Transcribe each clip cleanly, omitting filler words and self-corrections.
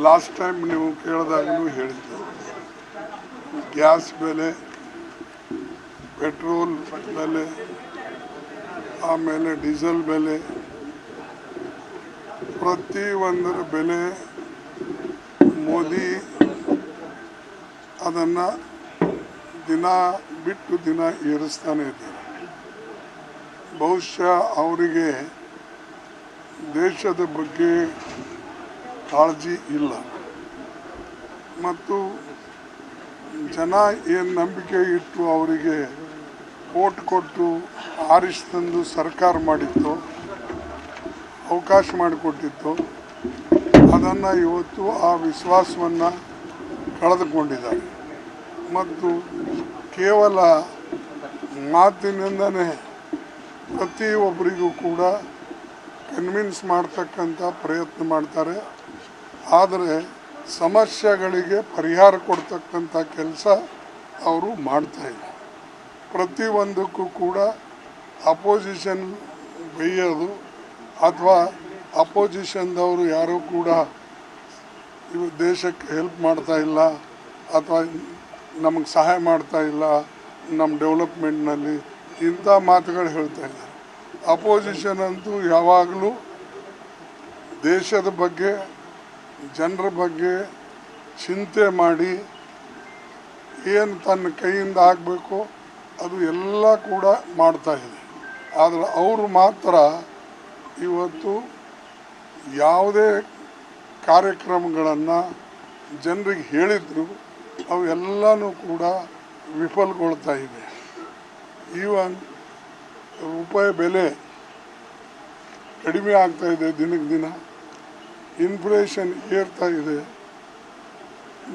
Last time ನೀವು ಕೇಳಿದಾಗಲೂ ಹೇಳಿದ್ದೆ, gas ಬೆಲೆ, ಪೆಟ್ರೋಲ್ ಬೆಲೆ, ಆಮೇಲೆ ಡೀಸೆಲ್ ಬೆಲೆ, ಪ್ರತಿಯೊಂದರ ಬೆಲೆ ಮೋದಿ ಅದನ್ನು ದಿನ ಬಿಟ್ಟು ದಿನ ಏರಿಸ್ತಾನೆ ಇದ್ದಾರೆ. ಬಹುಶಃ ಅವರಿಗೆ ದೇಶದ ಬಗ್ಗೆ ಕಾಳಜಿ ಇಲ್ಲ ಮತ್ತು ಜನ ಏನು ನಂಬಿಕೆ ಇಟ್ಟು ಅವರಿಗೆ ಓಟ್ ಕೊಟ್ಟು ಆರಿಸಿ ತಂದು ಸರ್ಕಾರ ಮಾಡಿತ್ತು, ಅವಕಾಶ ಮಾಡಿಕೊಟ್ಟಿತ್ತು, ಅದನ್ನು ಇವತ್ತು ಆ ವಿಶ್ವಾಸವನ್ನು ಕಳೆದುಕೊಂಡಿದ್ದಾರೆ ಮತ್ತು ಕೇವಲ ಮಾತಿನಿಂದನೇ ಪ್ರತಿಯೊಬ್ಬರಿಗೂ ಕೂಡ ಕನ್ವಿನ್ಸ್ ಮಾಡ್ತಕ್ಕಂಥ ಪ್ರಯತ್ನ ಮಾಡ್ತಾರೆ. ಆದರೆ ಸಮಸ್ಯೆಗಳಿಗೆ ಪರಿಹಾರ ಕೊಡ್ತಕ್ಕಂಥ ಕೆಲಸ ಅವರು ಮಾಡ್ತಾಯಿಲ್ಲ. ಪ್ರತಿಯೊಂದಕ್ಕೂ ಕೂಡ ಅಪೋಸಿಷನ್ ಬೈಯೋದು ಅಥವಾ ಅಪೋಸಿಷನ್ದವರು ಯಾರೂ ಕೂಡ ಇವು ದೇಶಕ್ಕೆ ಹೆಲ್ಪ್ ಮಾಡ್ತಾ ಇಲ್ಲ ಅಥವಾ ನಮಗೆ ಸಹಾಯ ಮಾಡ್ತಾ ಇಲ್ಲ ನಮ್ಮ ಡೆವಲಪ್ಮೆಂಟ್ನಲ್ಲಿ, ಇಂಥ ಮಾತುಗಳು ಹೇಳ್ತಾ ಇದ್ದಾರೆ. ಅಪೋಸಿಷನ್ ಅಂತೂ ಯಾವಾಗಲೂ ದೇಶದ ಬಗ್ಗೆ, ಜನರ ಬಗ್ಗೆ ಚಿಂತೆ ಮಾಡಿ ಏನು ತನ್ನ ಕೈಯಿಂದ ಆಗಬೇಕು ಅದು ಎಲ್ಲ ಕೂಡ ಮಾಡ್ತಾ ಇದೆ. ಆದರೆ ಅವರು ಮಾತ್ರ ಇವತ್ತು ಯಾವುದೇ ಕಾರ್ಯಕ್ರಮಗಳನ್ನು ಜನರಿಗೆ ಹೇಳಿದ್ರು ಅವೆಲ್ಲನೂ ಕೂಡ ವಿಫಲಗೊಳ್ತಾ ಇದೆ. ಈವನ್ ರೂಪಾಯಿ ಬೆಲೆ ಕಡಿಮೆ ಆಗ್ತಾ ಇದೆ, ದಿನಕ್ಕೆ ದಿನ ಇನ್ಫ್ಲೇಷನ್ ಏರ್ತಾ ಇದೆ.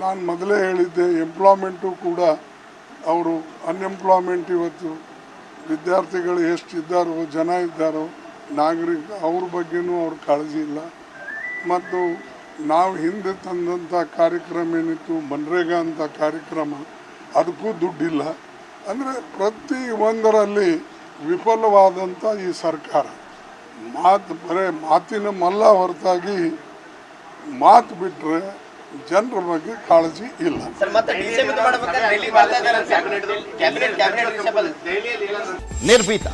ನಾನು ಮೊದಲೇ ಹೇಳಿದ್ದೆ, ಎಂಪ್ಲಾಯ್ಮೆಂಟು ಕೂಡ ಅವರು ಅನ್ಎಂಪ್ಲಾಯ್ಮೆಂಟ್ ಇವತ್ತು ವಿದ್ಯಾರ್ಥಿಗಳು ಎಷ್ಟಿದ್ದಾರೋ, ಜನ ಇದ್ದಾರೋ, ನಾಗರಿಕ ಅವ್ರ ಬಗ್ಗೆನೂ ಅವ್ರ ಕಾಳಜಿ ಇಲ್ಲ. ಮತ್ತು ನಾವು ಹಿಂದೆ ತಂದಂಥ ಕಾರ್ಯಕ್ರಮ ಏನಿತ್ತು ಮನ್ರೇಗಾ ಅಂತ ಕಾರ್ಯಕ್ರಮ, ಅದಕ್ಕೂ ದುಡ್ಡಿಲ್ಲ. ಅಂದರೆ ಪ್ರತಿ ಒಂದರಲ್ಲಿ ವಿಫಲವಾದಂಥ ಈ ಸರ್ಕಾರ ಬರೇ ಮಾತಿನ ಮಲ್ಲ ಹೊರತಾಗಿ ಮಾತು ಬಿಟ್ಟರೆ ಜನರ ಬಗ್ಗೆ ಕಾಳಜಿ ಇಲ್ಲ. ನಿರ್ಭೀತ,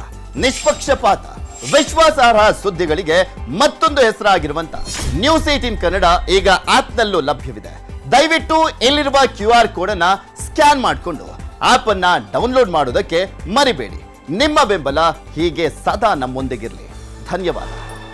ನಿಷ್ಪಕ್ಷಪಾತ, ವಿಶ್ವಾಸಾರ್ಹ ಸುದ್ದಿಗಳಿಗೆ ಮತ್ತೊಂದು ಹೆಸರಾಗಿರುವಂತ ನ್ಯೂಸ್ 18 ಕನ್ನಡ ಈಗ ಆಪ್ನಲ್ಲೂ ಲಭ್ಯವಿದೆ. ದಯವಿಟ್ಟು ಇಲ್ಲಿರುವ QR ಕೋಡ್ ಅನ್ನ ಸ್ಕ್ಯಾನ್ ಮಾಡಿಕೊಂಡು ಆಪ್ ಅನ್ನ ಡೌನ್ಲೋಡ್ ಮಾಡೋದಕ್ಕೆ ಮರಿಬೇಡಿ. ನಿಮ್ಮ ಬೆಂಬಲ ಹೀಗೆ ಸದಾ ನಮ್ಮೊಂದಿಗಿರಲಿ. ಧನ್ಯವಾದ.